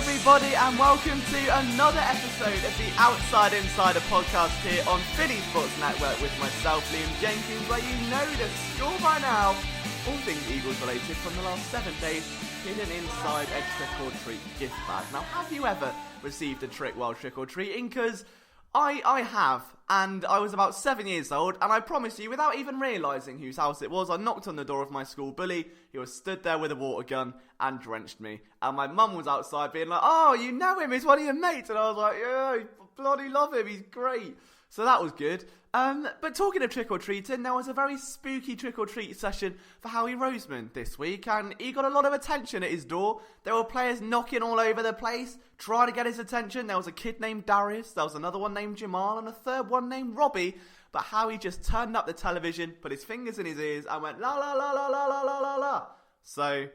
everybody, and welcome to another episode of the Outside Insider podcast here on Philly Sports Network with myself, Liam Jenkins, where you know the score by now. All things Eagles related from the last 7 days, hidden inside a trick-or-treat gift bag. Now, have you ever received a trick while trick-or-treating? Because I have, and I was about 7 years old, and I promise you, without even realising whose house it was, I knocked on the door of my school bully, who was stood there with a water gun and drenched me. And my mum was outside being like, "Oh, you know him, he's one of your mates." And I was like, "Yeah, I bloody love him, he's great." So that was good. But talking of trick-or-treating, there was a very spooky trick-or-treat session for Howie Roseman this week, and he got a lot of attention at his door. There were players knocking all over the place, trying to get his attention. There was a kid named Darius, there was another one named Jamal, and a third one named Robbie. But Howie just turned up the television, put his fingers in his ears, and went, la la la la la la la la la. So,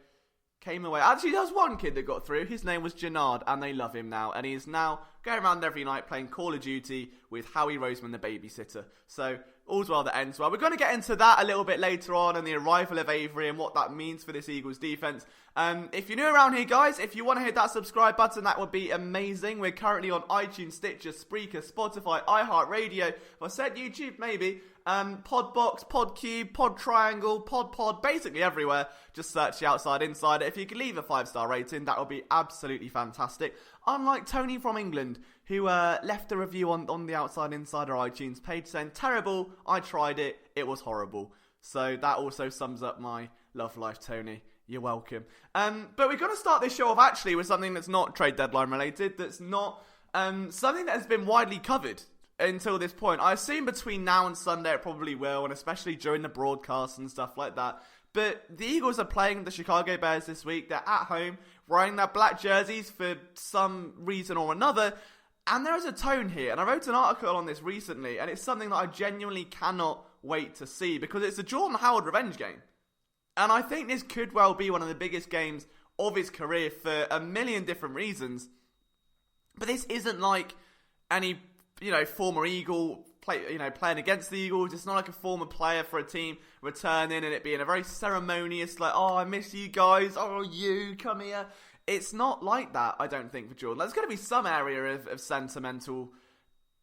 came away. Actually, there was one kid that got through. His name was Jannard, and they love him now. And he is now going around every night playing Call of Duty with Howie Roseman, the babysitter. So, all's well that ends well. We're going to get into that a little bit later on, and the arrival of Avery and what that means for this Eagles defense. If you're new around here, guys, if you want to hit that subscribe button, that would be amazing. We're currently on iTunes, Stitcher, Spreaker, Spotify, iHeartRadio. If I said YouTube, maybe. Podbox, Podcube, Pod Triangle, Pod, basically everywhere. Just search the Outside Insider. If you could leave a 5-star rating, that would be absolutely fantastic. Unlike Tony from England, who left a review on the Outside Insider iTunes page saying, "Terrible, I tried it, it was horrible." So that also sums up my love life, Tony. You're welcome. But we're going to start this show off actually with something that's not trade deadline related, that's not something that has been widely covered until this point. I assume between now and Sunday it probably will, and especially during the broadcast and stuff like that. But the Eagles are playing the Chicago Bears this week. They're at home, wearing their black jerseys for some reason or another. And there is a tone here, and I wrote an article on this recently, and it's something that I genuinely cannot wait to see, because it's a Jordan Howard revenge game. And I think this could well be one of the biggest games of his career for a million different reasons. But this isn't like any, former Eagle playing against the Eagles. It's not like a former player for a team returning and it being a very ceremonious, like, "Oh, I miss you guys. Oh, you, come here." It's not like that, I don't think, for Jordan. There's going to be some area of sentimental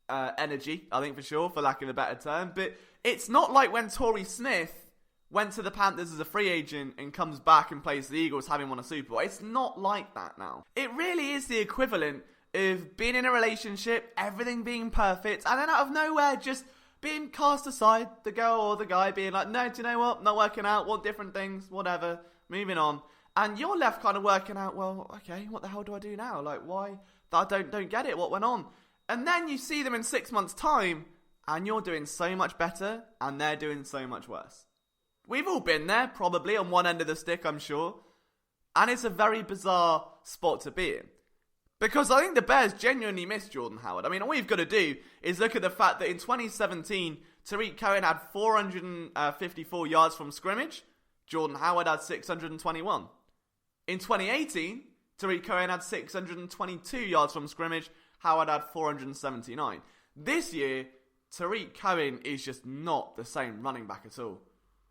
energy, I think, for sure, for lack of a better term. But it's not like when Torrey Smith went to the Panthers as a free agent and comes back and plays the Eagles having won a Super Bowl. It's not like that now. It really is the equivalent of being in a relationship, everything being perfect, and then out of nowhere just being cast aside, the girl or the guy being like, "No, do you know what? Not working out, want different things, whatever, moving on." And you're left kind of working out, well, okay, what the hell do I do now? Like, why? I don't get it, what went on? And then you see them in 6 months' time, and you're doing so much better, and they're doing so much worse. We've all been there, probably, on one end of the stick, I'm sure. And it's a very bizarre spot to be in. Because I think the Bears genuinely miss Jordan Howard. I mean, all you've got to do is look at the fact that in 2017, Tariq Cohen had 454 yards from scrimmage. Jordan Howard had 621. In 2018, Tariq Cohen had 622 yards from scrimmage. Howard had 479. This year, Tariq Cohen is just not the same running back at all.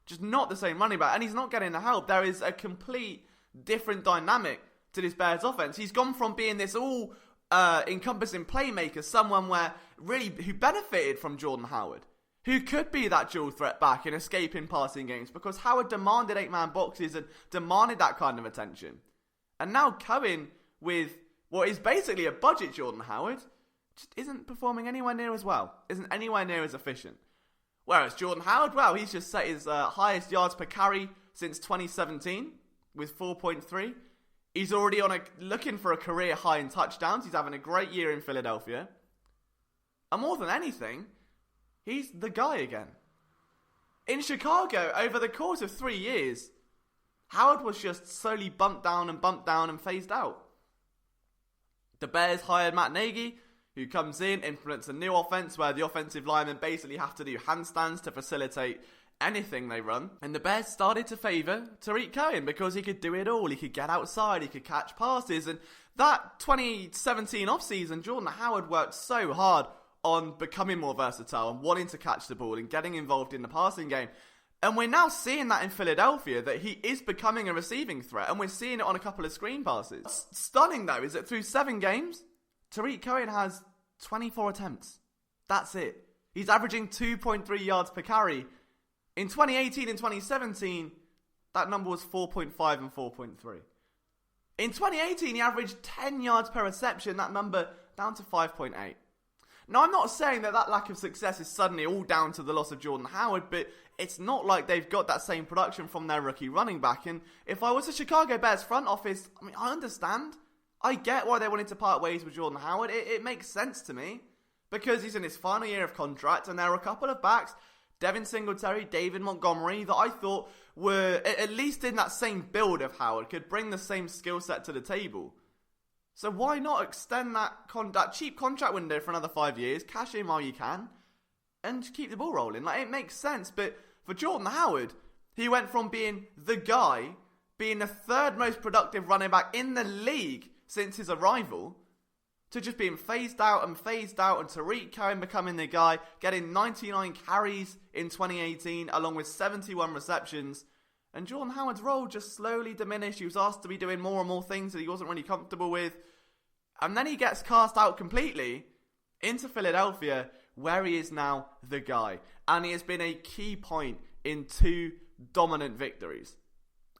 Just not the same running back. And he's not getting the help. There is a complete different dynamic to this Bears offense. He's gone from being this all encompassing playmaker, someone who benefited from Jordan Howard, who could be that dual threat back in escaping passing games, because Howard demanded 8-man boxes and demanded that kind of attention. And now Cohen, with what is basically a budget Jordan Howard, just isn't performing anywhere near as well, isn't anywhere near as efficient. Whereas Jordan Howard, well, he's just set his highest yards per carry since 2017 with 4.3. He's already looking for a career high in touchdowns. He's having a great year in Philadelphia. And more than anything, he's the guy again. In Chicago, over the course of 3 years, Howard was just slowly bumped down and phased out. The Bears hired Matt Nagy, who comes in, implements a new offense where the offensive linemen basically have to do handstands to facilitate anything they run. And the Bears started to favour Tariq Cohen because he could do it all. He could get outside, he could catch passes. And that 2017 offseason, Jordan Howard worked so hard on becoming more versatile and wanting to catch the ball and getting involved in the passing game. And we're now seeing that in Philadelphia, that he is becoming a receiving threat, and we're seeing it on a couple of screen passes. What's stunning, though, is that through 7 games, Tariq Cohen has 24 attempts. That's it. He's averaging 2.3 yards per carry. In 2018 and 2017, that number was 4.5 and 4.3. In 2018, he averaged 10 yards per reception, that number down to 5.8. Now, I'm not saying that lack of success is suddenly all down to the loss of Jordan Howard, but it's not like they've got that same production from their rookie running back. And if I was a Chicago Bears front office, I mean, I understand. I get why they wanted to part ways with Jordan Howard. It makes sense to me, because he's in his final year of contract, and there are a couple of backs, Devin Singletary, David Montgomery, that I thought were at least in that same build of Howard, could bring the same skill set to the table. So why not extend that cheap contract window for another 5 years, cash in while you can, and keep the ball rolling? Like, it makes sense. But for Jordan Howard, he went from being the guy, being the 3rd most productive running back in the league since his arrival, to just being phased out, and Tariq Cohen becoming the guy, getting 99 carries in 2018, along with 71 receptions. And Jordan Howard's role just slowly diminished. He was asked to be doing more and more things that he wasn't really comfortable with. And then he gets cast out completely into Philadelphia, where he is now the guy. And he has been a key point in 2 dominant victories.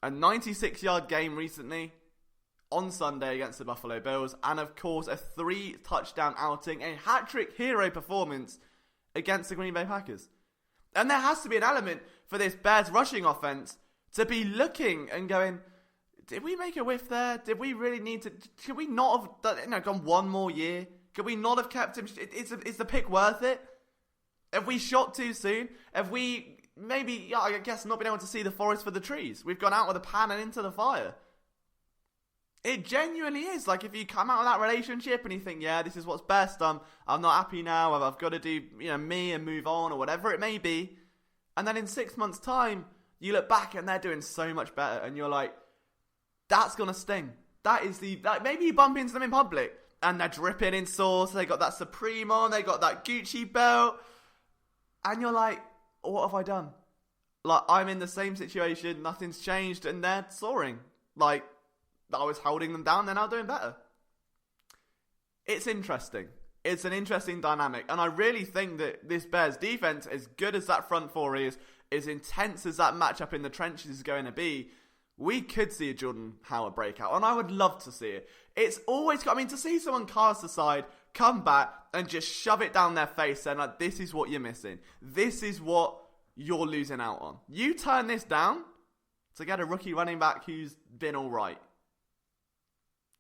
A 96-yard game recently, on Sunday against the Buffalo Bills, and of course a 3-touchdown outing, a hat-trick hero performance against the Green Bay Packers. And there has to be an element for this Bears rushing offense to be looking and going, did we make a whiff there? Did we really need to? Could we not have gone one more year? Could we not have kept him? Is the pick worth it? Have we shot too soon? Have we maybe, I guess, not been able to see the forest for the trees? We've gone out with a pan and into the fire. It genuinely is. Like, if you come out of that relationship and you think, yeah, this is what's best, I'm not happy now, I've got to do, me and move on, or whatever it may be. And then in 6 months' time, you look back and they're doing so much better, and you're like, that's going to sting. Maybe you bump into them in public and they're dripping in sauce, they got that Supreme on, they got that Gucci belt, and you're like, what have I done? Like, I'm in the same situation, nothing's changed, and they're soaring. Like, I was holding them down, they're now doing better. It's interesting. It's an interesting dynamic. And I really think that this Bears defense, as good as that front four is, as intense as that matchup in the trenches is going to be, we could see a Jordan Howard breakout. And I would love to see it. It's always, to see someone cast aside, come back, and just shove it down their face, saying, like, this is what you're missing. This is what you're losing out on. You turn this down to get a rookie running back who's been all right.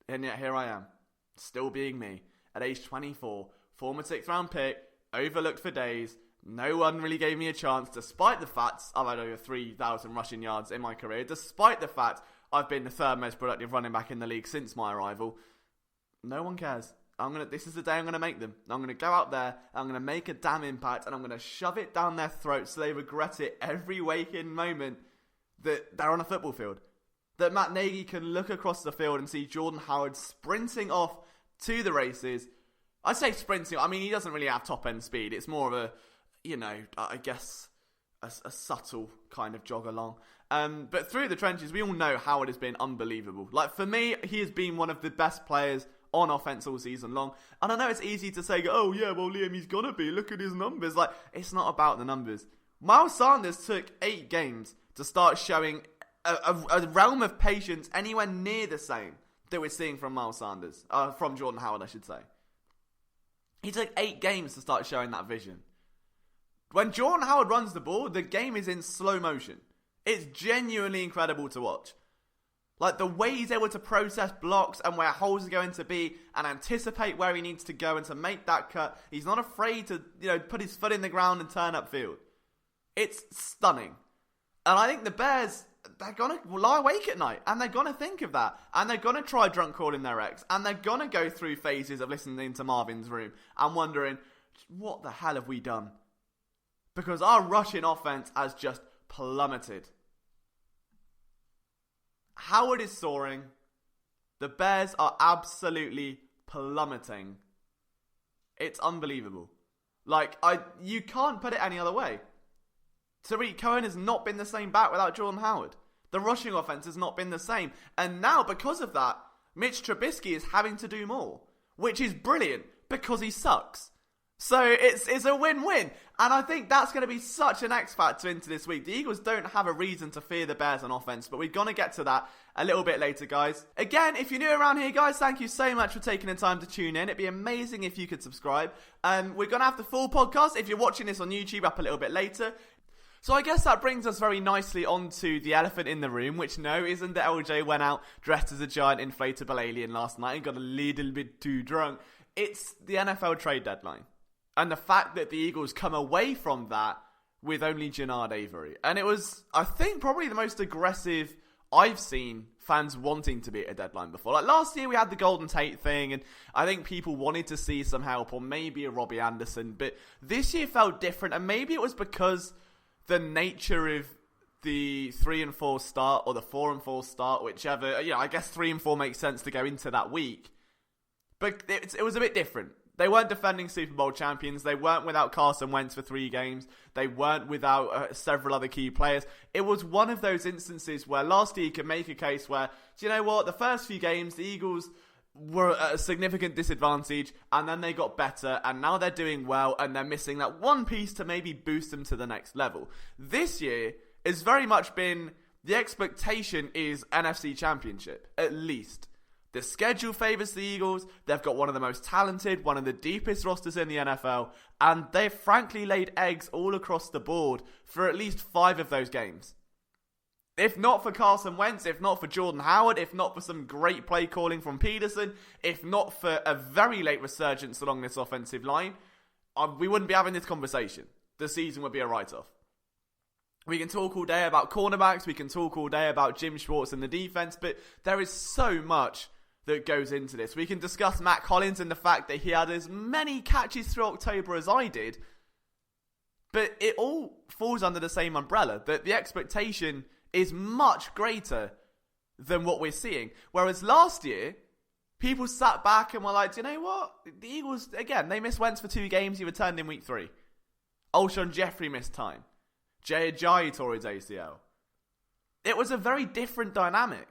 And yet here I am, still being me, at age 24, former 6th round pick, overlooked for days. No one really gave me a chance, despite the fact I've had over 3,000 rushing yards in my career, despite the fact I've been the 3rd most productive running back in the league since my arrival. No one cares. This is the day I'm going to make them. I'm going to go out there, I'm going to make a damn impact, and I'm going to shove it down their throats so they regret it every waking moment that they're on a football field. That Matt Nagy can look across the field and see Jordan Howard sprinting off to the races. I say sprinting, he doesn't really have top-end speed. It's more of a, I guess, a subtle kind of jog along. But through the trenches, we all know Howard has been unbelievable. Like, for me, he has been one of the best players on offense all season long. And I know it's easy to say, oh yeah, well, Liam, he's gonna be. Look at his numbers. Like, it's not about the numbers. Miles Sanders took 8 games to start showing a realm of patience anywhere near the same that we're seeing from Miles Sanders. From Jordan Howard, I should say. He took 8 games to start showing that vision. When Jordan Howard runs the ball, the game is in slow motion. It's genuinely incredible to watch. Like, the way he's able to process blocks and where holes are going to be and anticipate where he needs to go and to make that cut. He's not afraid to, put his foot in the ground and turn upfield. It's stunning. And I think the Bears, they're going to lie awake at night, and they're going to think of that, and they're going to try drunk calling their ex, and they're going to go through phases of listening to Marvin's Room and wondering, what the hell have we done? Because our rushing offense has just plummeted. Howard is soaring. The Bears are absolutely plummeting. It's unbelievable. Like, you can't put it any other way. Tariq Cohen has not been the same back without Jordan Howard. The rushing offense has not been the same. And now, because of that, Mitch Trubisky is having to do more, which is brilliant because he sucks. So it's a win-win. And I think that's going to be such an X factor into this week. The Eagles don't have a reason to fear the Bears on offense, but we're going to get to that a little bit later, guys. Again, if you're new around here, guys, thank you so much for taking the time to tune in. It'd be amazing if you could subscribe. We're going to have the full podcast if you're watching this on YouTube up a little bit later. So I guess that brings us very nicely onto the elephant in the room, which no, isn't that LJ went out dressed as a giant inflatable alien last night and got a little bit too drunk. It's the NFL trade deadline. And the fact that the Eagles come away from that with only Jannard Avery. And it was, I think, probably the most aggressive I've seen fans wanting to be at a deadline before. Like last year we had the Golden Tate thing, and I think people wanted to see some help, or maybe a Robbie Anderson. But this year felt different, and maybe it was because the nature of the 3-4 start, or the 4-4 start, whichever, I guess 3-4 makes sense to go into that week. But it was a bit different. They weren't defending Super Bowl champions. They weren't without Carson Wentz for 3 games. They weren't without several other key players. It was one of those instances where last year you could make a case where, do you know what? The first few games, the Eagles were at a significant disadvantage, and then they got better, and now they're doing well, and they're missing that one piece to maybe boost them to the next level. This year has very much been, the expectation is NFC Championship, at least. The schedule favours the Eagles. They've got one of the most talented, one of the deepest rosters in the NFL, and they've frankly laid eggs all across the board for at least 5 of those games. If not for Carson Wentz, if not for Jordan Howard, if not for some great play calling from Peterson, if not for a very late resurgence along this offensive line, we wouldn't be having this conversation. The season would be a write-off. We can talk all day about cornerbacks, we can talk all day about Jim Schwartz and the defense, but there is so much that goes into this. We can discuss Matt Collins and the fact that he had as many catches through October as I did, but it all falls under the same umbrella, that the expectation is much greater than what we're seeing. Whereas last year, people sat back and were like, do you know what? The Eagles, again, they missed Wentz for 2 games, he returned in week 3. Alshon Jeffrey missed time. Jay Ajayi tore his ACL. It was a very different dynamic.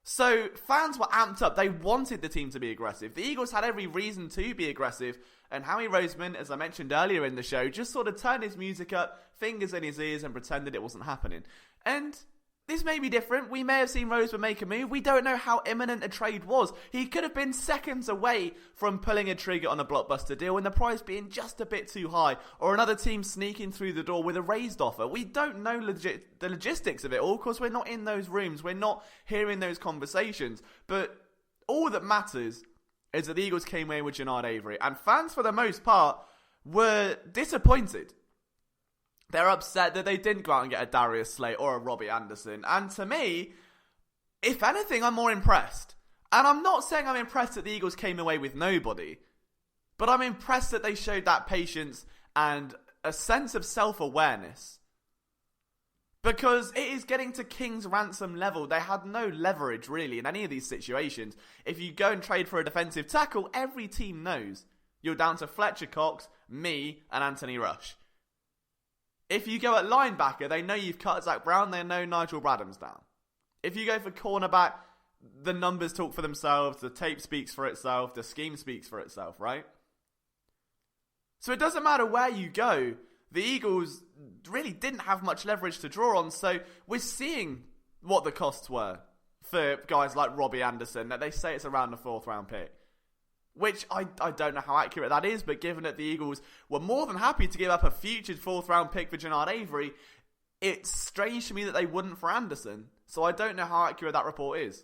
So fans were amped up. They wanted the team to be aggressive. The Eagles had every reason to be aggressive. And Howie Roseman, as I mentioned earlier in the show, just sort of turned his music up, fingers in his ears, and pretended it wasn't happening. And this may be different. We may have seen Roseman make a move. We don't know how imminent a trade was. He could have been seconds away from pulling a trigger on a blockbuster deal and the price being just a bit too high, or another team sneaking through the door with a raised offer. We don't know the logistics of it all because we're not in those rooms. We're not hearing those conversations. But all that matters is that the Eagles came away with Jannard Avery. And fans, for the most part, were disappointed. They're upset that they didn't go out and get a Darius Slay or a Robbie Anderson. And to me, if anything, I'm more impressed. And I'm not saying I'm impressed that the Eagles came away with nobody, but I'm impressed that they showed that patience and a sense of self-awareness. Because it is getting to King's ransom level. They had no leverage, really, in any of these situations. If you go and trade for a defensive tackle, every team knows you're down to Fletcher Cox, me, and Anthony Rush. If you go at linebacker, they know you've cut Zach Brown, they know Nigel Bradham's down. If you go for cornerback, the numbers talk for themselves, the tape speaks for itself, the scheme speaks for itself, right? So it doesn't matter where you go, the Eagles really didn't have much leverage to draw on, so we're seeing what the costs were for guys like Robbie Anderson, that they say it's around the 4th round pick. Which I don't know how accurate that is, but given that the Eagles were more than happy to give up a future 4th round pick for Jannard Avery, it's strange to me that they wouldn't for Anderson. So I don't know how accurate that report is.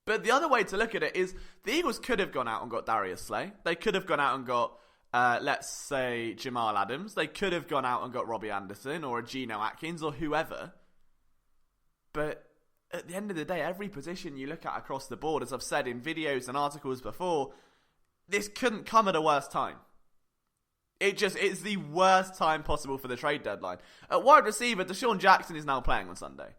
But the other way to look at it is the Eagles could have gone out and got Darius Slay. They could have gone out and got, let's say, Jamal Adams. They could have gone out and got Robbie Anderson or a Geno Atkins or whoever. But at the end of the day, every position you look at across the board, as I've said in videos and articles before, this couldn't come at a worse time. It's the worst time possible for the trade deadline. At wide receiver, Deshaun Jackson is now playing on Sunday.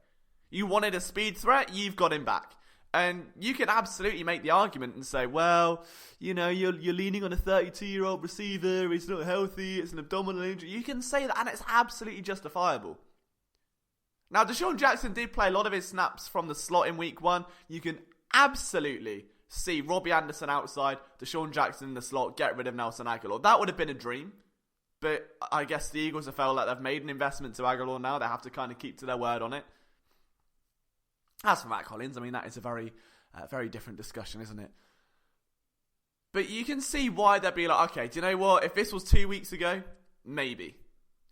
You wanted a speed threat, you've got him back. And you can absolutely make the argument and say, well, you know, you're leaning on a 32-year-old receiver, he's not healthy, it's an abdominal injury. You can say that, and it's absolutely justifiable. Now, Deshaun Jackson did play a lot of his snaps from the slot in week 1. You can absolutely see Robbie Anderson outside, Deshaun Jackson in the slot, get rid of Nelson Aguilar. That would have been a dream. But I guess the Eagles have felt like they've made an investment to Aguilar now. They have to kind of keep to their word on it. As for Matt Collins, I mean, that is a very different discussion, isn't it? But you can see why they'd be like, okay, do you know what? If this was 2 weeks ago, maybe.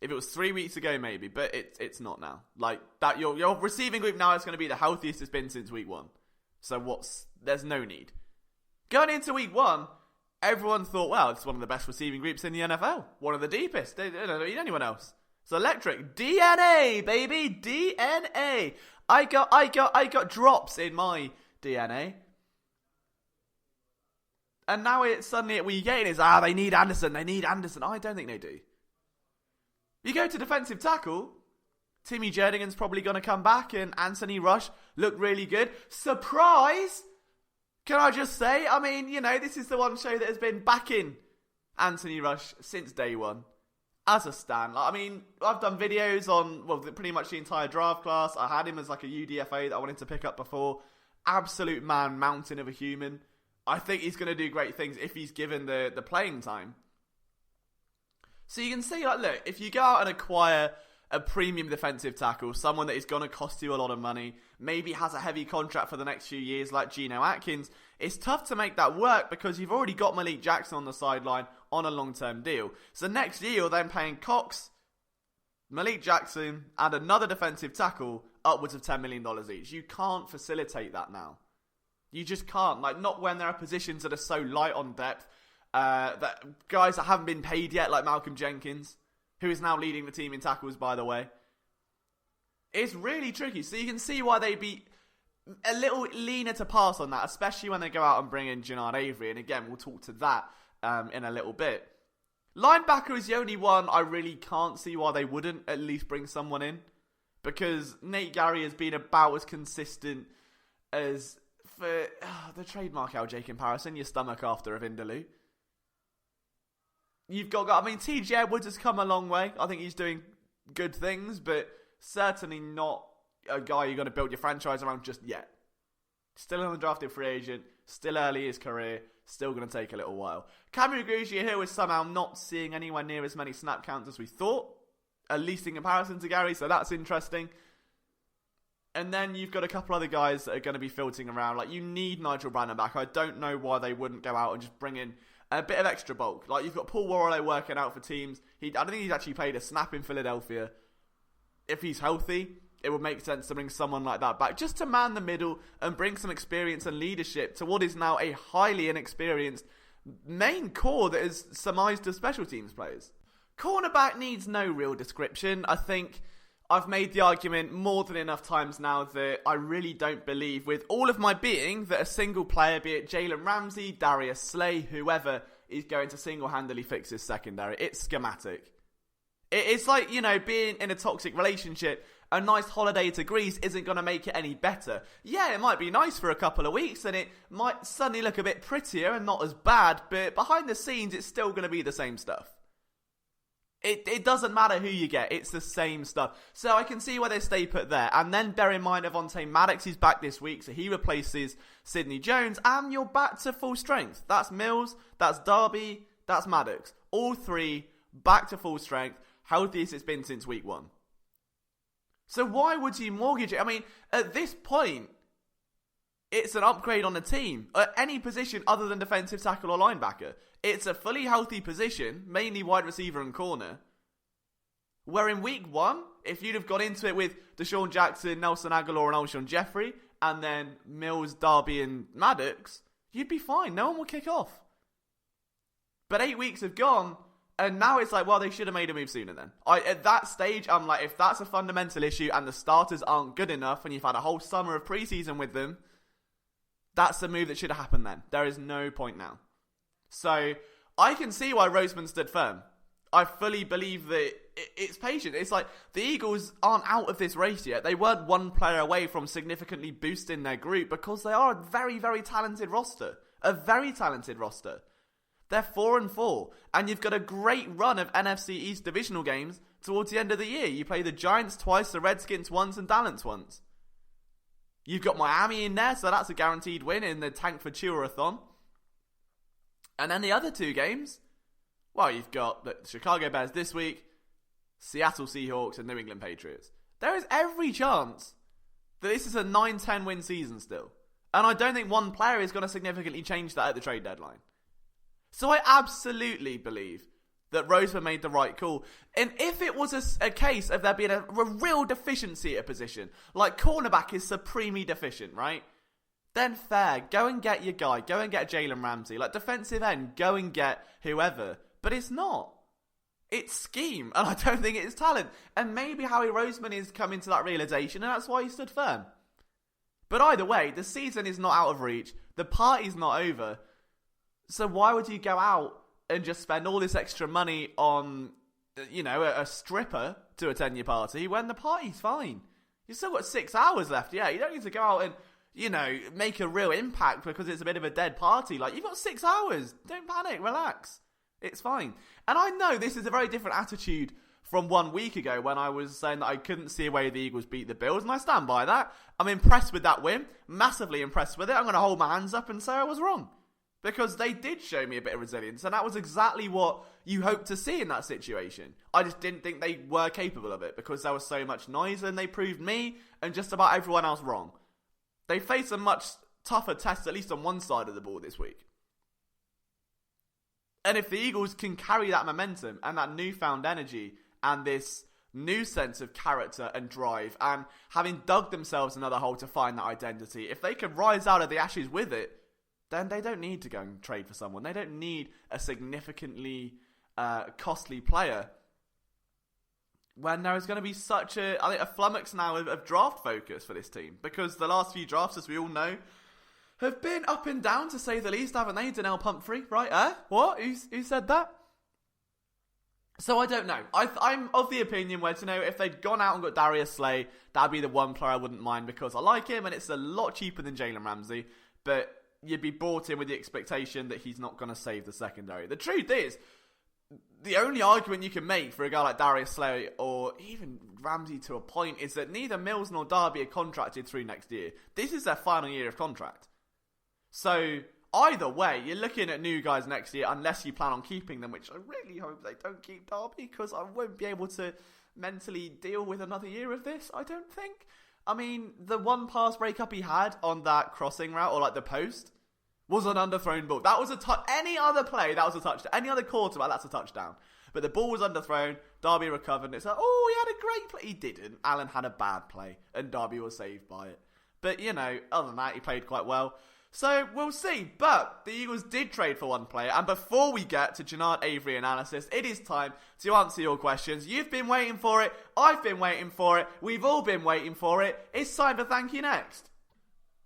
If it was 3 weeks ago, maybe. But it's not now. Like, that your receiving group now is going to be the healthiest it's been since week 1. So there's no need. Going into week 1, everyone thought, well, it's one of the best receiving groups in the NFL. One of the deepest. They don't need anyone else. It's electric. DNA, baby. DNA. I got drops in my DNA. And now it's suddenly we get is they need Anderson. I don't think they do. You go to defensive tackle. Timmy Jernigan's probably going to come back, and Anthony Rush looked really good. Surprise! Can I just say? I mean, you know, this is the one show that has been backing Anthony Rush since day one. As a stan. Like, I mean, I've done videos on, well, pretty much the entire draft class. I had him as like a UDFA that I wanted to pick up before. Absolute man, mountain of a human. I think he's going to do great things if he's given the playing time. So you can see, like, look, if you go out and acquire a premium defensive tackle, someone that is going to cost you a lot of money, maybe has a heavy contract for the next few years like Geno Atkins, it's tough to make that work because you've already got Malik Jackson on the sideline on a long-term deal. So next year you're then paying Cox, Malik Jackson, and another defensive tackle upwards of $10 million each. You can't facilitate that now. You just can't. Like, not when there are positions that are so light on depth, that guys that haven't been paid yet, like Malcolm Jenkins, who is now leading the team in tackles, by the way. It's really tricky. So you can see why they'd be a little leaner to pass on that, especially when they go out and bring in Jannard Avery. And again, we'll talk to that in a little bit. Linebacker is the only one I really can't see why they wouldn't at least bring someone in. Because Nate Gary has been about as consistent as for the trademark LJ comparison, your stomach after a Vindaloo. You've got, I mean, TJ Edwards has come a long way. I think he's doing good things, but certainly not a guy you're going to build your franchise around just yet. Still an undrafted free agent, still early in his career, still going to take a little while. Cameron Grugier is somehow not seeing anywhere near as many snap counts as we thought, at least in comparison to Gary, so that's interesting. And then you've got a couple other guys that are going to be filtering around. Like, you need Nigel Brandon back. I don't know why they wouldn't go out and just bring in a bit of extra bulk. Like, you've got Paul Warrilow working out for teams. I don't think he's actually played a snap in Philadelphia. If he's healthy, it would make sense to bring someone like that back, just to man the middle and bring some experience and leadership to what is now a highly inexperienced main core that is surmised as special teams players. Cornerback needs no real description. I think I've made the argument more than enough times now that I really don't believe with all of my being that a single player, be it Jalen Ramsey, Darius Slay, whoever, is going to single-handedly fix his secondary. It's schematic. It's like, you know, being in a toxic relationship. A nice holiday to Greece isn't going to make it any better. Yeah, it might be nice for a couple of weeks and it might suddenly look a bit prettier and not as bad, but behind the scenes it's still going to be the same stuff. It doesn't matter who you get, it's the same stuff. So I can see why they stay put there. And then bear in mind Avonte Maddox is back this week, so he replaces Sidney Jones, and you're back to full strength. That's Mills, that's Darby, that's Maddox. All three back to full strength, healthiest it's been since week 1. So why would you mortgage it? I mean, at this point, it's an upgrade on the team. At any position other than defensive tackle or linebacker. It's a fully healthy position, mainly wide receiver and corner. Where in week 1, if you'd have got into it with Deshaun Jackson, Nelson Aguilar and Alshon Jeffrey, and then Mills, Darby and Maddox, you'd be fine. No one will kick off. But 8 weeks have gone, and now it's like, well, they should have made a move sooner then. At that stage, I'm like, if that's a fundamental issue and the starters aren't good enough and you've had a whole summer of preseason with them, that's the move that should have happened then. There is no point now. So, I can see why Roseman stood firm. I fully believe that it's patient. It's like the Eagles aren't out of this race yet. They weren't one player away from significantly boosting their group because they are a very, very talented roster. A very talented roster. They're 4-4, and you've got a great run of NFC East divisional games towards the end of the year. You play the Giants twice, the Redskins once, and Dallas once. You've got Miami in there, so that's a guaranteed win in the Tank for Chewer-a-thon. And then the other two games, well, you've got the Chicago Bears this week, Seattle Seahawks, and New England Patriots. There is every chance that this is a 9-10 win season still. And I don't think one player is going to significantly change that at the trade deadline. So I absolutely believe that Roseman made the right call. And if it was a case of there being a real deficiency at a position, like cornerback is supremely deficient, right? Then fair, go and get your guy, go and get Jalen Ramsey. Like defensive end, go and get whoever. But it's not. It's scheme, and I don't think it's talent. And maybe Howie Roseman is coming to that realization, and that's why he stood firm. But either way, the season is not out of reach. The party's not over. So why would you go out and just spend all this extra money on, a stripper to attend your party when the party's fine? You've still got 6 hours left. Yeah, you don't need to go out and, make a real impact because it's a bit of a dead party. Like, you've got 6 hours. Don't panic. Relax. It's fine. And I know this is a very different attitude from 1 week ago when I was saying that I couldn't see a way the Eagles beat the Bills, and I stand by that. I'm impressed with that win. Massively impressed with it. I'm going to hold my hands up and say I was wrong. Because they did show me a bit of resilience, and that was exactly what you hoped to see in that situation. I just didn't think they were capable of it because there was so much noise, and they proved me and just about everyone else wrong. They face a much tougher test, at least on one side of the ball this week. And if the Eagles can carry that momentum and that newfound energy and this new sense of character and drive, and having dug themselves another hole to find that identity, if they can rise out of the ashes with it, then they don't need to go and trade for someone. They don't need a significantly costly player when there is going to be such a flummox now of draft focus for this team. Because the last few drafts, as we all know, have been up and down, to say the least, haven't they? Donnell Pumphrey, right? What? Who said that? So I don't know. I'm of the opinion where, if they'd gone out and got Darius Slay, that'd be the one player I wouldn't mind because I like him and it's a lot cheaper than Jalen Ramsey. But you'd be brought in with the expectation that he's not going to save the secondary. The truth is, the only argument you can make for a guy like Darius Slay or even Ramsey to a point is that neither Mills nor Darby are contracted through next year. This is their final year of contract. So either way, you're looking at new guys next year unless you plan on keeping them, which I really hope they don't keep Darby because I won't be able to mentally deal with another year of this, I don't think. I mean, the one pass breakup he had on that crossing route or the post was an underthrown ball. That was a touch. Any other play, that was a touchdown. Any other quarterback, that's a touchdown. But the ball was underthrown. Darby recovered. And it's like, oh, he had a great play. He didn't. Allen had a bad play. And Darby was saved by it. But, other than that, he played quite well. So, we'll see. But the Eagles did trade for one player. And before we get to Jannard Avery analysis, it is time to answer your questions. You've been waiting for it. I've been waiting for it. We've all been waiting for it. It's time for Thank You Next.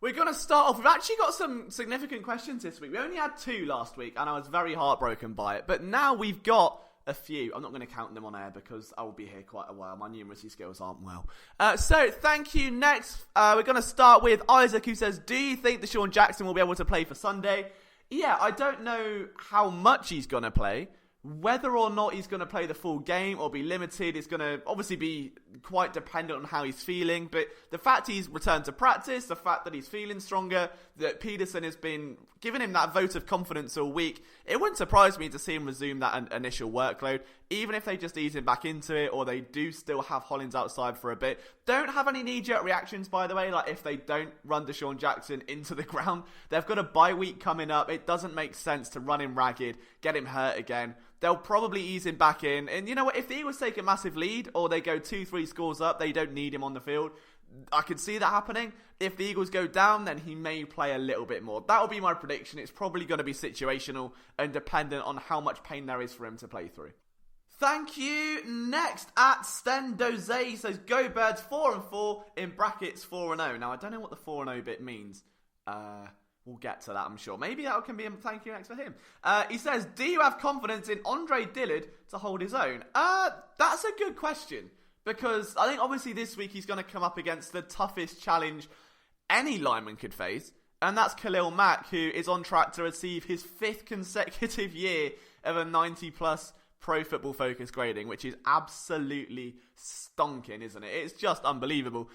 We're going to start off. We've actually got some significant questions this week. We only had 2 last week, and I was very heartbroken by it. But now we've got a few. I'm not going to count them on air because I will be here quite a while. My numeracy skills aren't well. So, thank you. Next, we're going to start with Isaac, who says, do you think Deshaun Jackson will be able to play for Sunday? Yeah, I don't know how much he's going to play. Whether or not he's going to play the full game or be limited is going to obviously be quite dependent on how he's feeling. But the fact he's returned to practice, the fact that he's feeling stronger, that Peterson has been giving him that vote of confidence all week, it wouldn't surprise me to see him resume that initial workload, even if they just ease him back into it or they do still have Hollins outside for a bit. Don't have any knee-jerk reactions, by the way. Like, if they don't run Deshaun Jackson into the ground, they've got a bye week coming up. It doesn't make sense to run him ragged, get him hurt again. They'll probably ease him back in. And you know what? If the Eagles take a massive lead or they go 2-3 scores up, they don't need him on the field. I could see that happening. If the Eagles go down, then he may play a little bit more. That will be my prediction. It's probably going to be situational and dependent on how much pain there is for him to play through. Thank you. Next, at Stendoze says, Go Birds 4-4 in brackets 4-0. Now, I don't know what the 4-0 bit means. We'll get to that, I'm sure. Maybe that can be a thank you next for him. He says, do you have confidence in Andre Dillard to hold his own? That's a good question. Because I think obviously this week he's going to come up against the toughest challenge any lineman could face. And that's Khalil Mack, who is on track to receive his 5th consecutive year of a 90-plus Pro Football Focus grading, which is absolutely stonking, isn't it? It's just unbelievable.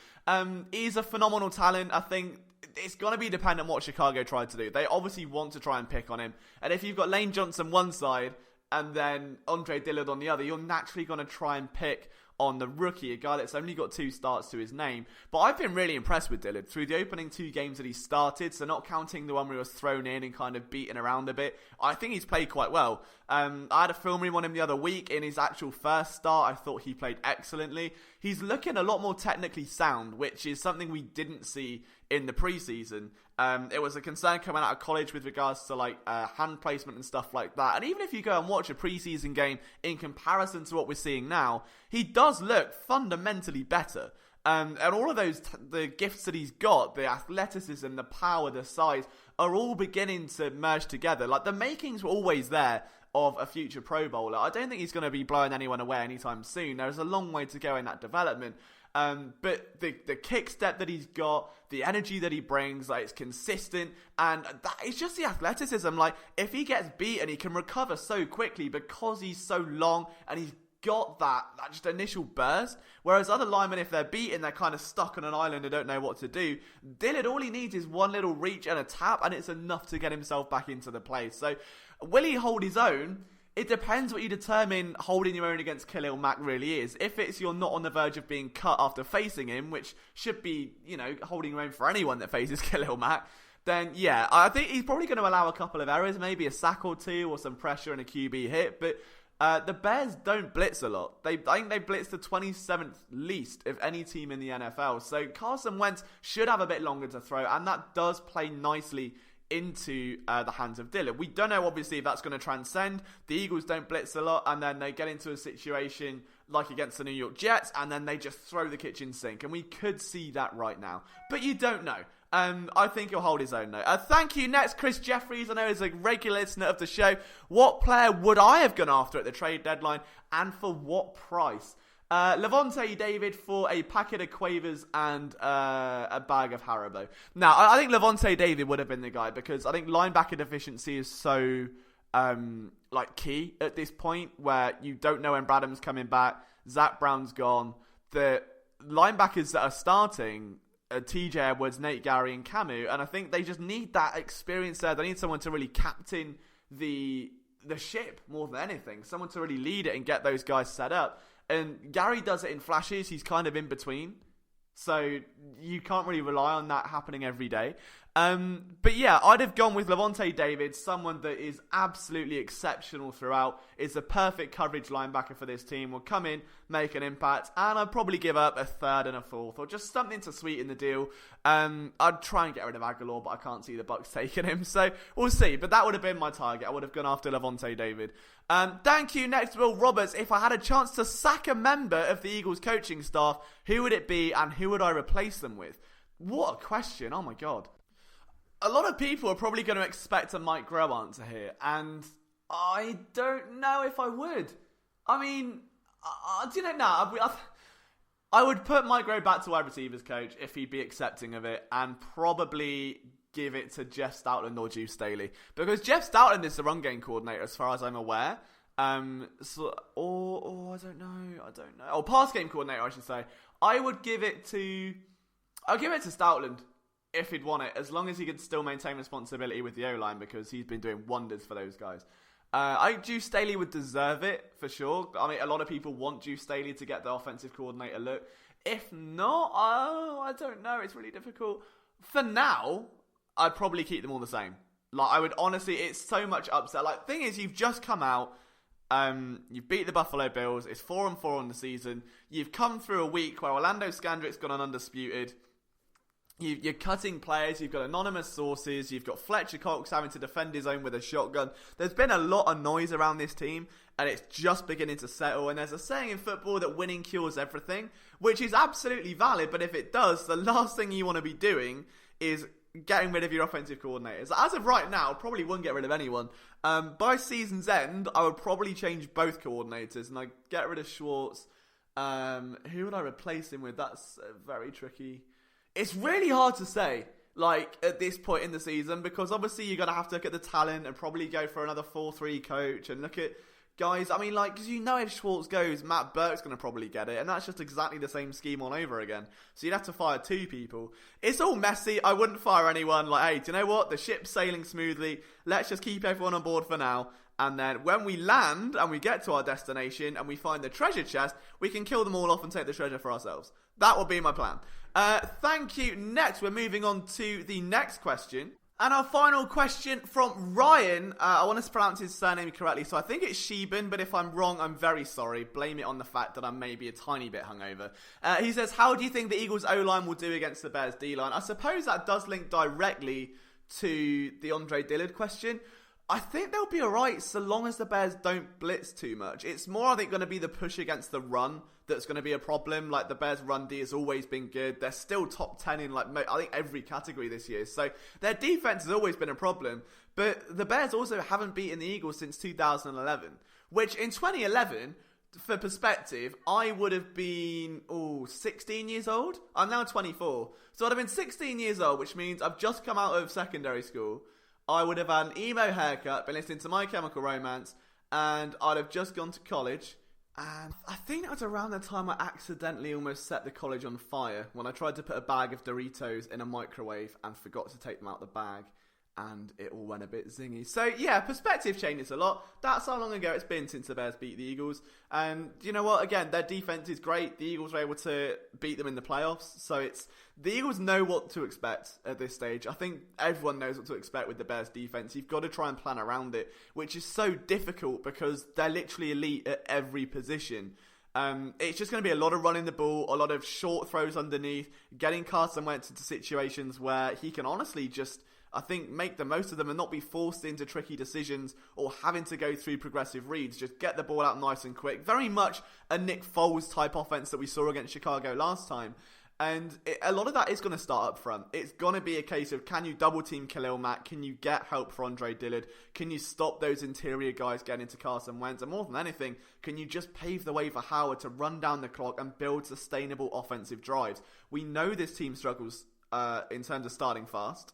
He's a phenomenal talent. I think it's going to be dependent on what Chicago tried to do. They obviously want to try and pick on him. And if you've got Lane Johnson one side and then Andre Dillard on the other, you're naturally going to try and pick on the rookie, a guy that's only got 2 starts to his name. But I've been really impressed with Dillard through the opening 2 games that he started, so not counting the one where he was thrown in and kind of beaten around a bit. I think he's played quite well. I had a film room on him the other week. In his actual first start, I thought he played excellently. He's looking a lot more technically sound, which is something we didn't see in the preseason. It was a concern coming out of college with regards to hand placement and stuff like that. And even if you go and watch a preseason game in comparison to what we're seeing now, he does look fundamentally better. And all of those, the gifts that he's got, the athleticism, the power, the size, are all beginning to merge together. Like, the makings were always there of a future Pro Bowler. I don't think he's going to be blowing anyone away anytime soon. There's a long way to go in that development. But the kick step that he's got, the energy that he brings, it's consistent, and it's just the athleticism. If he gets beaten, he can recover so quickly because he's so long and he's got that just initial burst. Whereas other linemen, if they're beaten, they're kind of stuck on an island and don't know what to do. Dillard, all he needs is one little reach and a tap, and it's enough to get himself back into the play. So, will he hold his own? It depends what you determine holding your own against Khalil Mack really is. If it's you're not on the verge of being cut after facing him, which should be, holding your own for anyone that faces Khalil Mack, then yeah, I think he's probably going to allow a couple of errors, maybe a sack or 2 or some pressure and a QB hit. But the Bears don't blitz a lot. I think they blitz the 27th least of any team in the NFL. So Carson Wentz should have a bit longer to throw, and that does play nicely into the hands of Dillard. We don't know, obviously, if that's going to transcend. The Eagles don't blitz a lot, and then they get into a situation like against the New York Jets, and then they just throw the kitchen sink, and we could see that right now. But you don't know. I think he'll hold his own, though. Thank you. Next, Chris Jeffries. I know he's a regular listener of the show. What player would I have gone after at the trade deadline, and for what price? Levante David for a packet of Quavers and a bag of Haribo. Now, I think Levante David would have been the guy, because I think linebacker deficiency is so key at this point, where you don't know when Bradham's coming back. Zach Brown's gone. The linebackers that are starting are TJ Edwards, Nate Gary, and Camu, and I think they just need that experience there. They need someone to really captain the ship more than anything, someone to really lead it and get those guys set up. And Gary does it in flashes. He's kind of in between. So you can't really rely on that happening every day. But yeah, I'd have gone with Levante David, someone that is absolutely exceptional throughout. Is the perfect coverage linebacker for this team. Will come in, make an impact, and I'd probably give up a 3rd and a 4th, or just something to sweeten the deal. I'd try and get rid of Aguilar, but I can't see the Bucs taking him, so we'll see. But that would have been my target. I would have gone after Levante David. Thank you. Next, Will Roberts. If I had a chance to sack a member of the Eagles coaching staff, who would it be, and who would I replace them with? What a question. Oh my God. A lot of people are probably going to expect a Mike Groh answer here, and I don't know if I would. I mean, do you know, I would put Mike Groh back to wide receivers coach if he'd be accepting of it, and probably give it to Jeff Stoutland or Juice Staley, because Jeff Stoutland is the run game coordinator as far as I'm aware. I don't know. Or pass game coordinator, I should say. I'll give it to Stoutland if he'd want it, as long as he could still maintain responsibility with the O-line, because he's been doing wonders for those guys. I think Juice Staley would deserve it, for sure. I mean, a lot of people want Juice Staley to get the offensive coordinator look. If not, I don't know. It's really difficult. For now, I'd probably keep them all the same. I would honestly, it's so much upset. Thing is, you've just come out, you've beat the Buffalo Bills, it's 4-4 on the season, you've come through a week where Orlando Scandrick's gone on undisputed, you're cutting players, you've got anonymous sources, you've got Fletcher Cox having to defend his own with a shotgun. There's been a lot of noise around this team, and it's just beginning to settle. And there's a saying in football that winning cures everything, which is absolutely valid, but if it does, the last thing you want to be doing is getting rid of your offensive coordinators. As of right now, probably wouldn't get rid of anyone. By season's end, I would probably change both coordinators, and I'd get rid of Schwartz. Who would I replace him with? That's very tricky. It's really hard to say, like, at this point in the season, because obviously you're going to have to look at the talent and probably go for another 4-3 coach and look at guys. I mean, like, because if Schwartz goes, Matt Burke's going to probably get it, and that's just exactly the same scheme all over again. So you'd have to fire 2 people. It's all messy. I wouldn't fire anyone. Like, hey, do you know what? The ship's sailing smoothly. Let's just keep everyone on board for now. And then when we land and we get to our destination and we find the treasure chest, we can kill them all off and take the treasure for ourselves. That would be my plan. Thank you. Next, we're moving on to the next question. And our final question from Ryan. I want to pronounce his surname correctly, so I think it's Sheben, but if I'm wrong, I'm very sorry. Blame it on the fact that I'm maybe a tiny bit hungover. He says, how do you think the Eagles' O-line will do against the Bears' D-line? I suppose that does link directly to the Andre Dillard question. I think they'll be alright so long as the Bears don't blitz too much. It's more, I think, going to be the push against the run that's going to be a problem. Like, the Bears' run D has always been good. They're still top 10 in, like, I think every category this year. So their defense has always been a problem. But the Bears also haven't beaten the Eagles since 2011, which in 2011, for perspective, I would have been 16 years old. I'm now 24. So I'd have been 16 years old, which means I've just come out of secondary school. I would have had an emo haircut, been listening to My Chemical Romance, and I'd have just gone to college. And I think that was around the time I accidentally almost set the college on fire when I tried to put a bag of Doritos in a microwave and forgot to take them out the bag. And it all went a bit zingy. So, yeah, perspective changes a lot. That's how long ago it's been since the Bears beat the Eagles. And you know what? Again, their defense is great. The Eagles were able to beat them in the playoffs. So the Eagles know what to expect at this stage. I think everyone knows what to expect with the Bears defense. You've got to try and plan around it, which is so difficult because they're literally elite at every position. It's just going to be a lot of running the ball, a lot of short throws underneath, getting Carson Wentz into situations where he can honestly just, I think, make the most of them and not be forced into tricky decisions or having to go through progressive reads. Just get the ball out nice and quick. Very much a Nick Foles type offense that we saw against Chicago last time. And a lot of that is going to start up front. It's going to be a case of, can you double team Khalil Mack? Can you get help for Andre Dillard? Can you stop those interior guys getting into Carson Wentz? And more than anything, can you just pave the way for Howard to run down the clock and build sustainable offensive drives? We know this team struggles in terms of starting fast.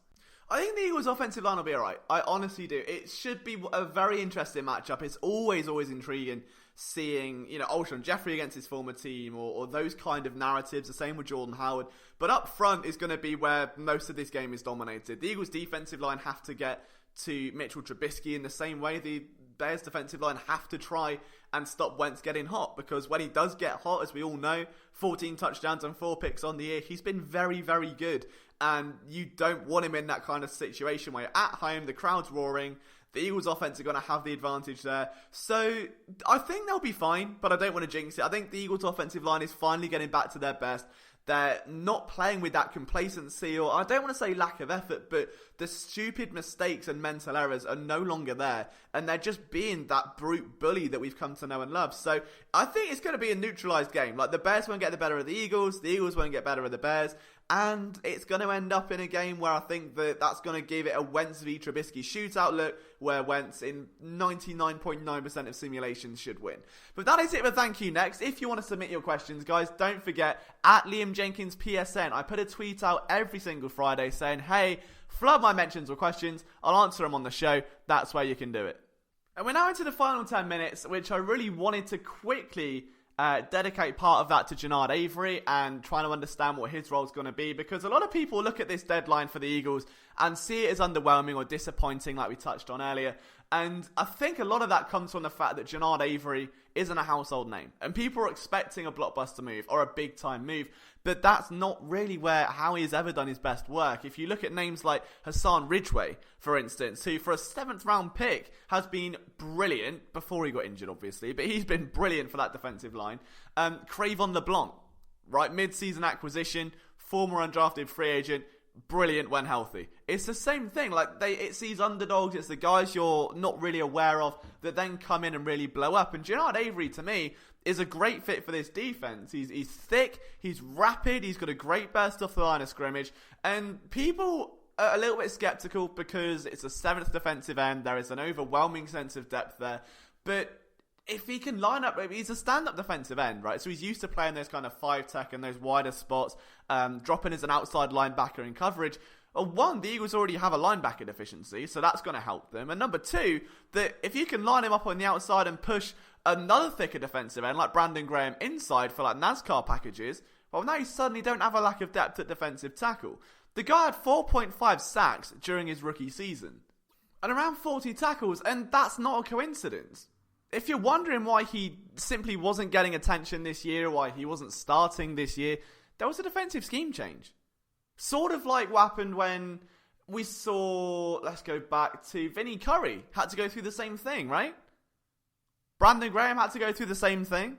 I think the Eagles' offensive line will be alright. I honestly do. It should be a very interesting matchup. It's always intriguing seeing, Alshon Jeffrey against his former team or those kind of narratives. The same with Jordan Howard. But up front is going to be where most of this game is dominated. The Eagles' defensive line have to get to Mitchell Trubisky in the same way the Bears' defensive line have to try and stop Wentz getting hot, because when he does get hot, as we all know, 14 touchdowns and 4 picks on the year, he's been very, very good. And you don't want him in that kind of situation where you're at home, the crowd's roaring, the Eagles' offense are going to have the advantage there. So I think they'll be fine, but I don't want to jinx it. I think the Eagles' offensive line is finally getting back to their best. They're not playing with that complacency, or I don't want to say lack of effort, but the stupid mistakes and mental errors are no longer there, and they're just being that brute bully that we've come to know and love. So I think it's going to be a neutralized game. Like, the Bears won't get the better of the Eagles won't get better of the Bears, and it's going to end up in a game where I think that's going to give it a Wentz v Trubisky shootout look, where Wentz in 99.9% of simulations should win. But that is it for Thank You Next. If you want to submit your questions, guys, don't forget, at Liam Jenkins PSN, I put a tweet out every single Friday saying, hey, flood my mentions or questions, I'll answer them on the show. That's where you can do it. And we're now into the final 10 minutes, which I really wanted to quickly dedicate part of that to Jannard Avery and trying to understand what his role is going to be, because a lot of people look at this deadline for the Eagles and see it as underwhelming or disappointing, like we touched on earlier. And I think a lot of that comes from the fact that Jannard Avery isn't a household name, and people are expecting a blockbuster move or a big time move, but that's not really how he has ever done his best work. If you look at names like Hassan Ridgeway, for instance, who for a 7th round pick has been brilliant, before he got injured obviously, but he's been brilliant for that defensive line. Cravon LeBlanc, right, mid-season acquisition, former undrafted free agent, brilliant when healthy. It's the same thing. Like, it's these underdogs, it's the guys you're not really aware of that then come in and really blow up. And Jannard Avery, to me, is a great fit for this defense. He's thick, he's rapid, he's got a great burst off the line of scrimmage, and people a little bit skeptical because it's a 7th defensive end. There is an overwhelming sense of depth there. But if he can line up, he's a stand-up defensive end, right? So he's used to playing those kind of 5-tech and those wider spots, dropping as an outside linebacker in coverage. Well, one, the Eagles already have a linebacker deficiency, so that's going to help them. And number two, that if you can line him up on the outside and push another thicker defensive end like Brandon Graham inside for like NASCAR packages, well, now you suddenly don't have a lack of depth at defensive tackle. The guy had 4.5 sacks during his rookie season and around 40 tackles, and that's not a coincidence. If you're wondering why he simply wasn't getting attention this year, why he wasn't starting this year, there was a defensive scheme change. Sort of like what happened when we saw, let's go back to Vinny Curry, had to go through the same thing, right? Brandon Graham had to go through the same thing.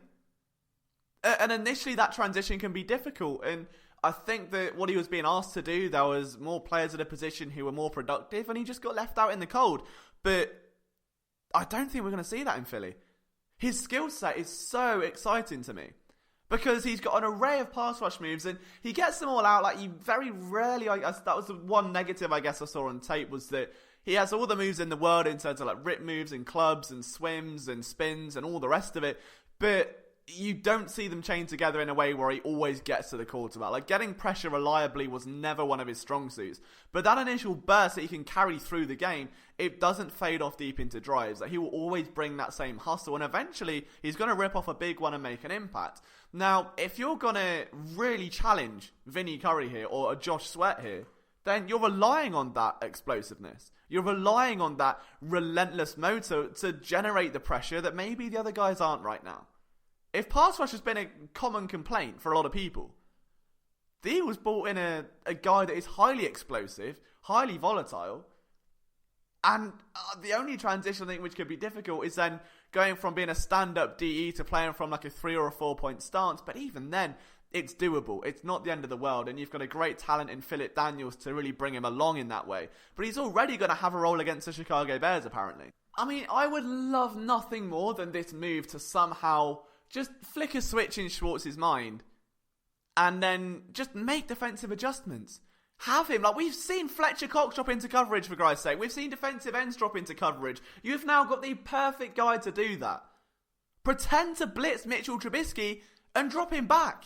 And initially that transition can be difficult. And I think that what he was being asked to do, there was more players at a position who were more productive, and he just got left out in the cold. But I don't think we're going to see that in Philly. His skill set is so exciting to me. Because he's got an array of pass rush moves and he gets them all out. Like, you very rarely, that was the one negative I guess I saw on tape, was that he has all the moves in the world in terms of like rip moves and clubs and swims and spins and all the rest of it. But you don't see them chained together in a way where he always gets to the quarterback. Like, getting pressure reliably was never one of his strong suits. But that initial burst that he can carry through the game, it doesn't fade off deep into drives. Like, he will always bring that same hustle, and eventually he's going to rip off a big one and make an impact. Now, if you're going to really challenge Vinny Curry here or a Josh Sweat here, then you're relying on that explosiveness. You're relying on that relentless motor to generate the pressure that maybe the other guys aren't right now. If pass rush has been a common complaint for a lot of people, the Eagles brought in a guy that is highly explosive, highly volatile, and the only transition I think which could be difficult is then going from being a stand-up DE to playing from like a 3 or a 4 point stance. But even then, it's doable. It's not the end of the world, and you've got a great talent in Philip Daniels to really bring him along in that way. But he's already going to have a role against the Chicago Bears, apparently. I mean, I would love nothing more than this move to somehow just flick a switch in Schwartz's mind and then just make defensive adjustments. Have him, like we've seen Fletcher Cox drop into coverage, for Christ's sake. We've seen defensive ends drop into coverage. You've now got the perfect guy to do that. Pretend to blitz Mitchell Trubisky and drop him back.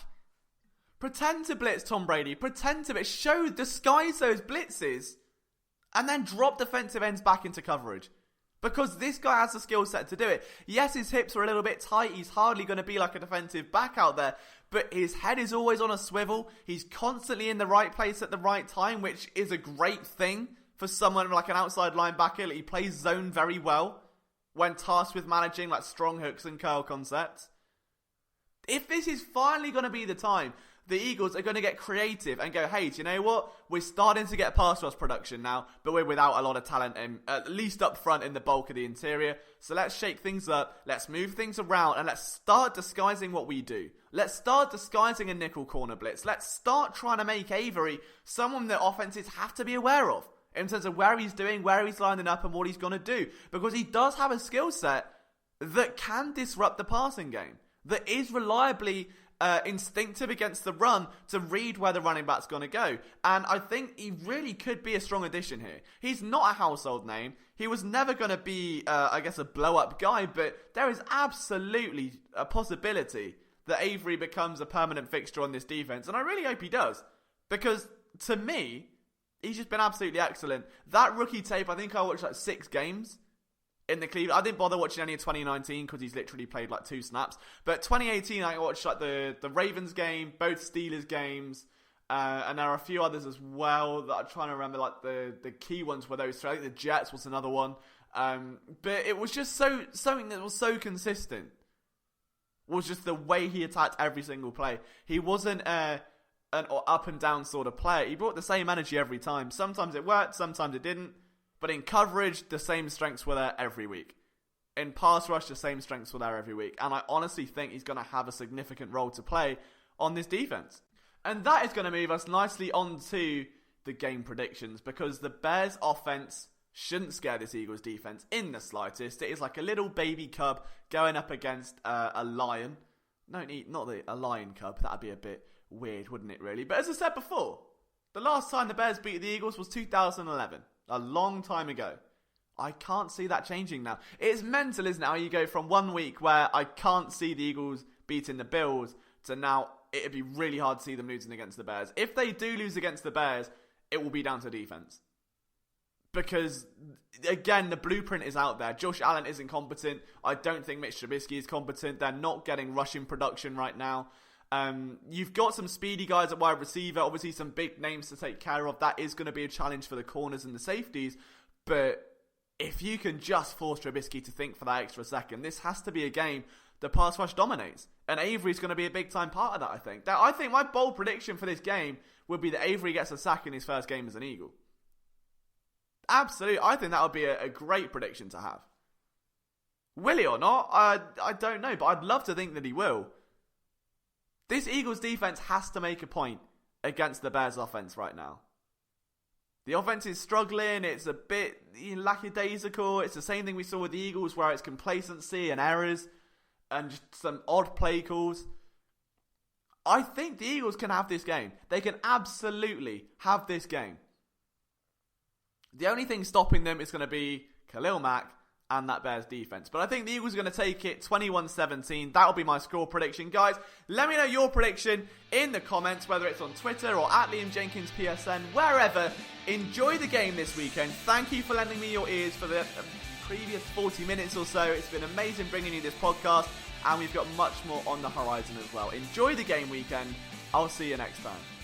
Pretend to blitz Tom Brady. Pretend to disguise those blitzes and then drop defensive ends back into coverage. Because this guy has the skill set to do it. Yes, his hips are a little bit tight. He's hardly going to be like a defensive back out there. But his head is always on a swivel. He's constantly in the right place at the right time, which is a great thing for someone like an outside linebacker. He plays zone very well when tasked with managing like strong hooks and curl concepts. If this is finally going to be the time, the Eagles are going to get creative and go, hey, do you know what? We're starting to get pass rush production now, but we're without a lot of talent, at least up front in the bulk of the interior. So let's shake things up, let's move things around, and let's start disguising what we do. Let's start disguising a nickel corner blitz. Let's start trying to make Avery someone that offenses have to be aware of in terms of where he's doing, where he's lining up, and what he's going to do. Because he does have a skill set that can disrupt the passing game, that is reliably instinctive against the run to read where the running back's going to go. And I think he really could be a strong addition here. He's not a household name. He was never going to be, a blow-up guy, but there is absolutely a possibility that Avery becomes a permanent fixture on this defense. And I really hope he does. Because, to me, he's just been absolutely excellent. That rookie tape, I think I watched like 6 games in the Cleveland. I didn't bother watching any of 2019 because he's literally played like 2 snaps. But 2018, I watched like the Ravens game, both Steelers games, and there are a few others as well that I'm trying to remember. Like the key ones were those 3. I think the Jets was another one. But it was just something that was so consistent. Was just the way he attacked every single play. He wasn't an up and down sort of player. He brought the same energy every time. Sometimes it worked, sometimes it didn't. But in coverage, the same strengths were there every week. In pass rush, the same strengths were there every week. And I honestly think he's going to have a significant role to play on this defense. And that is going to move us nicely on to the game predictions, because the Bears offense shouldn't scare this Eagles defense in the slightest. It is like a little baby cub going up against a lion. No, not a lion cub. That'd be a bit weird, wouldn't it, really? But as I said before, The last time the Bears beat the Eagles was 2011. A long time ago. I can't see that changing now. It's mental, isn't it? How you go from 1 week where I can't see the Eagles beating the Bills to now it'd be really hard to see them losing against the Bears. If they do lose against the Bears, it will be down to defense. Because, again, the blueprint is out there. Josh Allen isn't competent. I don't think Mitch Trubisky is competent. They're not getting rushing production right now. You've got some speedy guys at wide receiver. Obviously, some big names to take care of. That is going to be a challenge for the corners and the safeties. But if you can just force Trubisky to think for that extra second, this has to be a game the pass rush dominates. And Avery's going to be a big-time part of that, I think. I think my bold prediction for this game would be that Avery gets a sack in his first game as an Eagle. Absolutely. I think that would be a great prediction to have. Will he or not? I don't know, but I'd love to think that he will. This Eagles defense has to make a point against the Bears offense right now. The offense is struggling. It's a bit lackadaisical. It's the same thing we saw with the Eagles where it's complacency and errors and just some odd play calls. I think the Eagles can have this game. They can absolutely have this game. The only thing stopping them is going to be Khalil Mack and that Bears defense. But I think the Eagles are going to take it 21-17. That'll be my score prediction. Guys, let me know your prediction in the comments, whether it's on Twitter or at Liam Jenkins PSN, wherever. Enjoy the game this weekend. Thank you for lending me your ears for the previous 40 minutes or so. It's been amazing bringing you this podcast, and we've got much more on the horizon as well. Enjoy the game weekend. I'll see you next time.